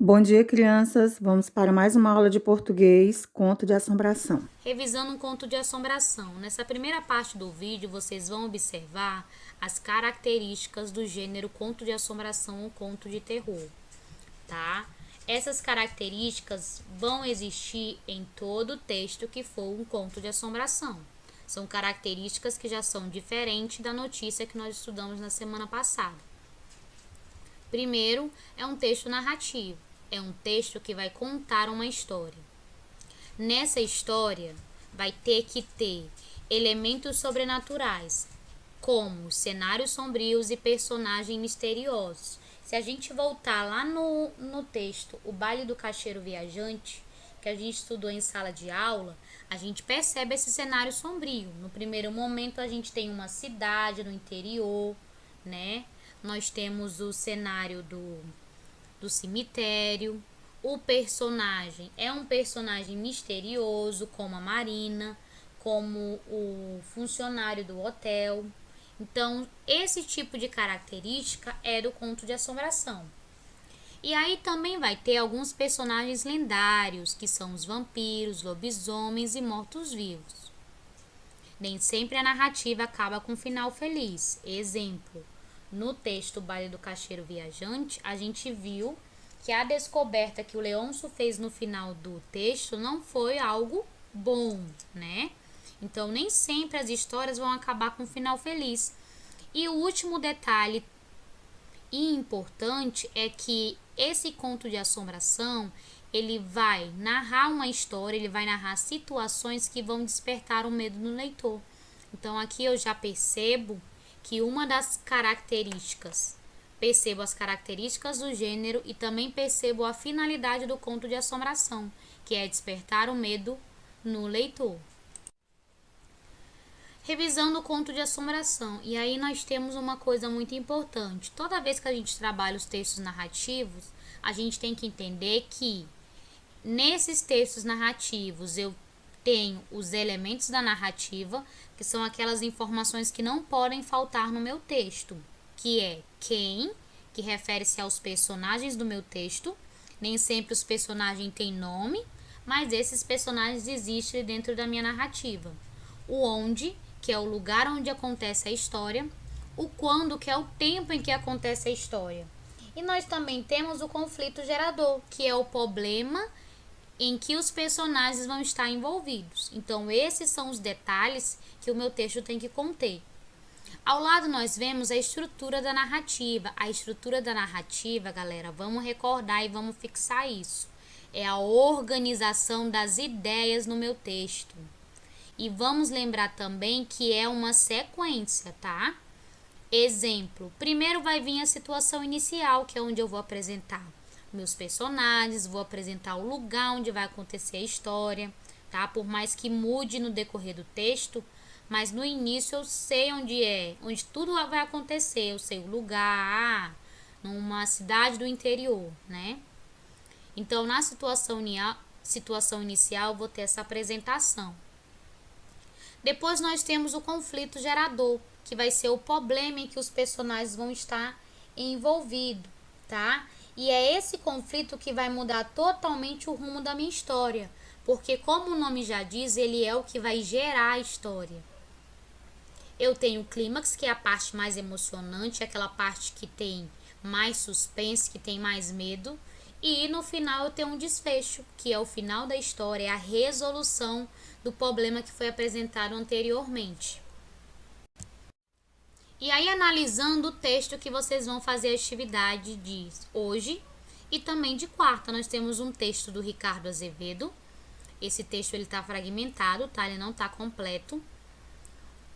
Bom dia, crianças. Vamos para mais uma aula de português, conto de assombração. Revisando um conto de assombração. Nessa primeira parte do vídeo, vocês vão observar as características do gênero conto de assombração ou conto de terror, tá? Essas características vão existir em todo texto que for um conto de assombração. São características que já são diferentes da notícia que nós estudamos na semana passada. Primeiro, é um texto narrativo. É um texto que vai contar uma história. Nessa história, vai ter que ter elementos sobrenaturais, como cenários sombrios e personagens misteriosos. Se a gente voltar lá no texto, o Baile do Caixeiro Viajante, que a gente estudou em sala de aula, a gente percebe esse cenário sombrio. No primeiro momento, a gente tem uma cidade no interior, né? Nós temos o cenário do cemitério. O personagem é um personagem misterioso, como a Marina, como o funcionário do hotel. Então, esse tipo de característica é do conto de assombração. E aí também vai ter alguns personagens lendários, que são os vampiros, lobisomens e mortos-vivos. Nem sempre a narrativa acaba com um final feliz. Exemplo, no texto Baile do Caixeiro Viajante, a gente viu que a descoberta que o Leôncio fez no final do texto não foi algo bom, né? Então, nem sempre as histórias vão acabar com um final feliz. E o último detalhe e importante é que esse conto de assombração, ele vai narrar uma história, ele vai narrar situações que vão despertar o medo no leitor. Então, aqui eu já percebo que uma das características, percebo as características do gênero e também percebo a finalidade do conto de assombração, que é despertar o medo no leitor. Revisando o conto de assombração, e aí nós temos uma coisa muito importante. Toda vez que a gente trabalha os textos narrativos, a gente tem que entender que nesses textos narrativos eu tenho os elementos da narrativa, que são aquelas informações que não podem faltar no meu texto, que é quem, que refere-se aos personagens do meu texto. Nem sempre os personagens têm nome, mas esses personagens existem dentro da minha narrativa. O onde, que é o lugar onde acontece a história. O quando, que é o tempo em que acontece a história. E nós também temos o conflito gerador, que é o problema em que os personagens vão estar envolvidos. Então, esses são os detalhes que o meu texto tem que conter. Ao lado, nós vemos a estrutura da narrativa. A estrutura da narrativa, galera, vamos recordar e vamos fixar isso. É a organização das ideias no meu texto. E vamos lembrar também que é uma sequência, tá? Exemplo, primeiro vai vir a situação inicial, que é onde eu vou apresentar meus personagens, vou apresentar o lugar onde vai acontecer a história, tá? Por mais que mude no decorrer do texto, mas no início eu sei onde é, onde tudo vai acontecer, eu sei o lugar, numa cidade do interior, né? Então, na situação inicial, eu vou ter essa apresentação. Depois nós temos o conflito gerador, que vai ser o problema em que os personagens vão estar envolvidos, tá? E é esse conflito que vai mudar totalmente o rumo da minha história, porque como o nome já diz, ele é o que vai gerar a história. Eu tenho o clímax, que é a parte mais emocionante, aquela parte que tem mais suspense, que tem mais medo, e no final eu tenho um desfecho, que é o final da história, é a resolução do problema que foi apresentado anteriormente. E aí, analisando o texto que vocês vão fazer a atividade de hoje e também de quarta, nós temos um texto do Ricardo Azevedo. Esse texto ele está fragmentado, tá? Ele não está completo.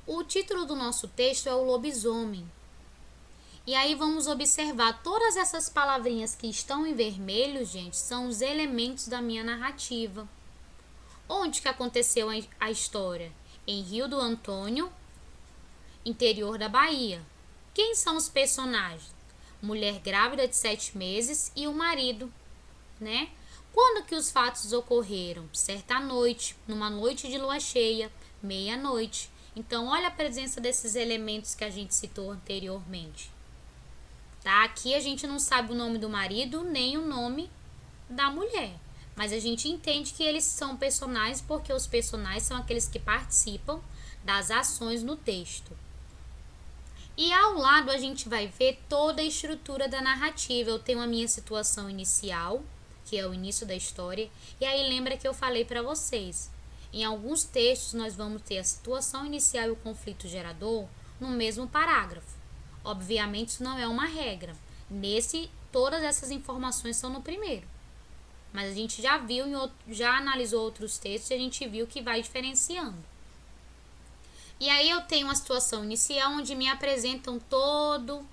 O título do nosso texto é o lobisomem. E aí vamos observar todas essas palavrinhas que estão em vermelho, gente, são os elementos da minha narrativa. Onde que aconteceu a história? Em Rio do Antônio, interior da Bahia. Quem são os personagens? Mulher grávida de 7 meses e o marido, né? Quando que os fatos ocorreram? Certa noite, numa noite de lua cheia, meia-noite. Então, olha a presença desses elementos que a gente citou anteriormente. Tá? Aqui a gente não sabe o nome do marido, nem o nome da mulher. Mas a gente entende que eles são personagens porque os personagens são aqueles que participam das ações no texto. E ao lado a gente vai ver toda a estrutura da narrativa. Eu tenho a minha situação inicial, que é o início da história, e aí lembra que eu falei para vocês. Em alguns textos nós vamos ter a situação inicial e o conflito gerador no mesmo parágrafo. Obviamente isso não é uma regra. Nesse, todas essas informações são no primeiro. Mas a gente já viu, já analisou outros textos e a gente viu que vai diferenciando. E aí eu tenho uma situação inicial onde me apresentam todo,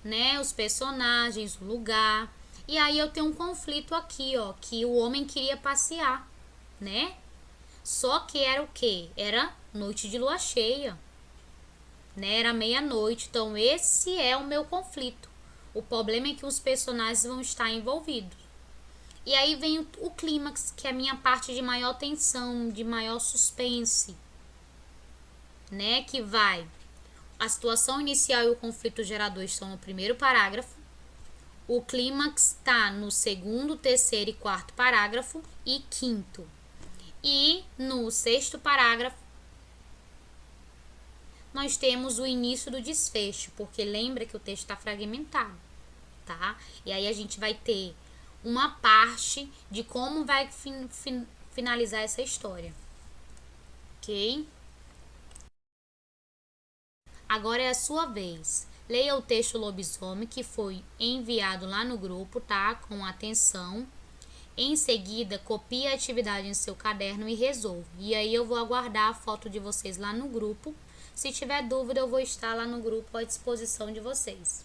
né, os personagens, o lugar. E aí eu tenho um conflito aqui, ó, que o homem queria passear, né? Só que era o quê? Era noite de lua cheia, né? Era meia-noite. Então esse é o meu conflito. O problema é que os personagens vão estar envolvidos. E aí vem o clímax, que é a minha parte de maior tensão, de maior suspense, né? Que vai, a situação inicial e o conflito gerador estão no primeiro parágrafo, o clímax está no segundo, terceiro e quarto parágrafo e quinto. E no sexto parágrafo nós temos o início do desfecho, porque lembra que o texto está fragmentado, tá? E aí a gente vai ter uma parte de como vai finalizar essa história, ok? Agora é a sua vez. Leia o texto Lobisomem que foi enviado lá no grupo, tá? Com atenção. Em seguida, copie a atividade em seu caderno e resolva. E aí eu vou aguardar a foto de vocês lá no grupo. Se tiver dúvida, eu vou estar lá no grupo à disposição de vocês.